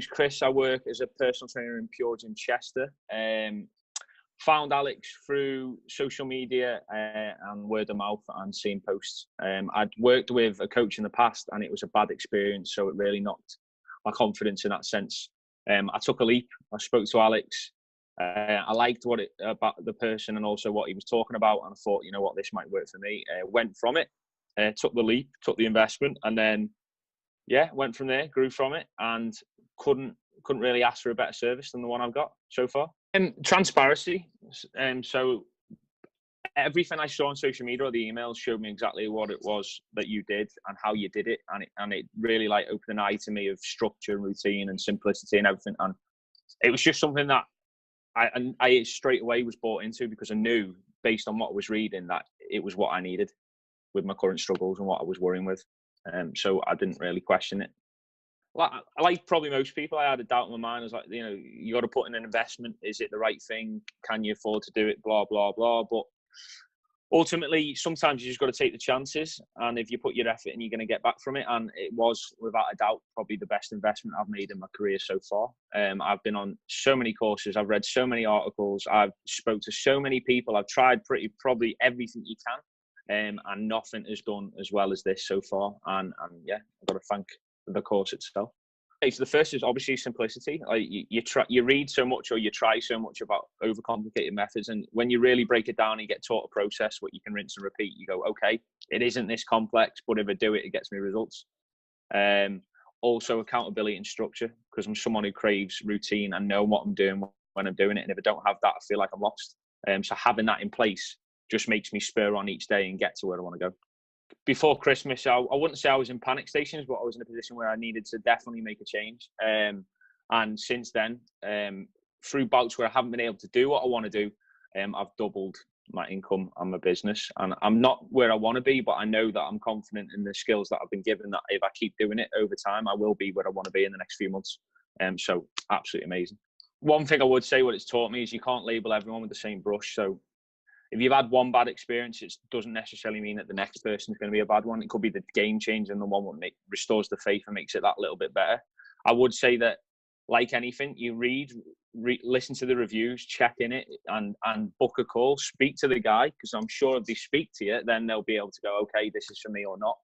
name's Chris. I work as a personal trainer in Pure Gym Chester. Found Alex through social media and word of mouth and seeing posts. I'd worked with a coach in the past and it was a bad experience, so it really knocked my confidence in that sense. I took a leap. I spoke to Alex. I liked about the person and also what he was talking about, and I thought, you know what, this might work for me. Went from it, took the leap, took the investment, and then went from there, grew from it, and couldn't really ask for a better service than the one I've got so far. Transparency. So everything I saw on social media or the emails showed me exactly what it was that you did and how you did it, and it really like opened an eye to me of structure, routine, and simplicity and everything. And it was just something that I straight away was bought into, because I knew based on what I was reading that it was what I needed with my current struggles and what I was worrying with. So I didn't really question it. Like probably most people, I had a doubt in my mind. I was like, you know, you got to put in an investment. Is it the right thing? Can you afford to do it? Blah, blah, blah. But ultimately, sometimes you just got to take the chances. And if you put your effort in, you're going to get back from it. And it was, without a doubt, probably the best investment I've made in my career so far. I've been on so many courses. I've read so many articles. I've spoke to so many people. I've tried probably everything you can. And nothing has done as well as this so far. And yeah, I've got to thank the course itself. Okay, so the first is obviously simplicity. Like you read so much or you try so much about overcomplicated methods, and when you really break it down and you get taught a process what you can rinse and repeat, you go, okay, it isn't this complex, but if I do it, it gets me results. Also accountability and structure, because I'm someone who craves routine and know what I'm doing when I'm doing it, and if I don't have that, I feel like I'm lost. So having that in place just makes me spur on each day and get to where I want to go. Before Christmas, I wouldn't say I was in panic stations, but I was in a position where I needed to definitely make a change. And since then, through bouts where I haven't been able to do what I want to do, I've doubled my income and my business. And I'm not where I want to be, but I know that I'm confident in the skills that I've been given, that if I keep doing it over time, I will be where I want to be in the next few months. So absolutely amazing. One thing I would say, what it's taught me, is you can't label everyone with the same brush. So if you've had one bad experience, it doesn't necessarily mean that the next person is going to be a bad one. It could be the game changer and the one that restores the faith and makes it that little bit better. I would say that, like anything, you listen to the reviews, check in it, and book a call. Speak to the guy, because I'm sure if they speak to you, then they'll be able to go, okay, this is for me or not.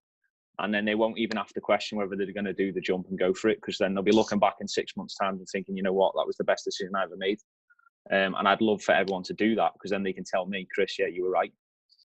And then they won't even have to question whether they're going to do the jump and go for it, because then they'll be looking back in 6 months' time and thinking, you know what, that was the best decision I ever made. And I'd love for everyone to do that, because then they can tell me, Chris, yeah, you were right.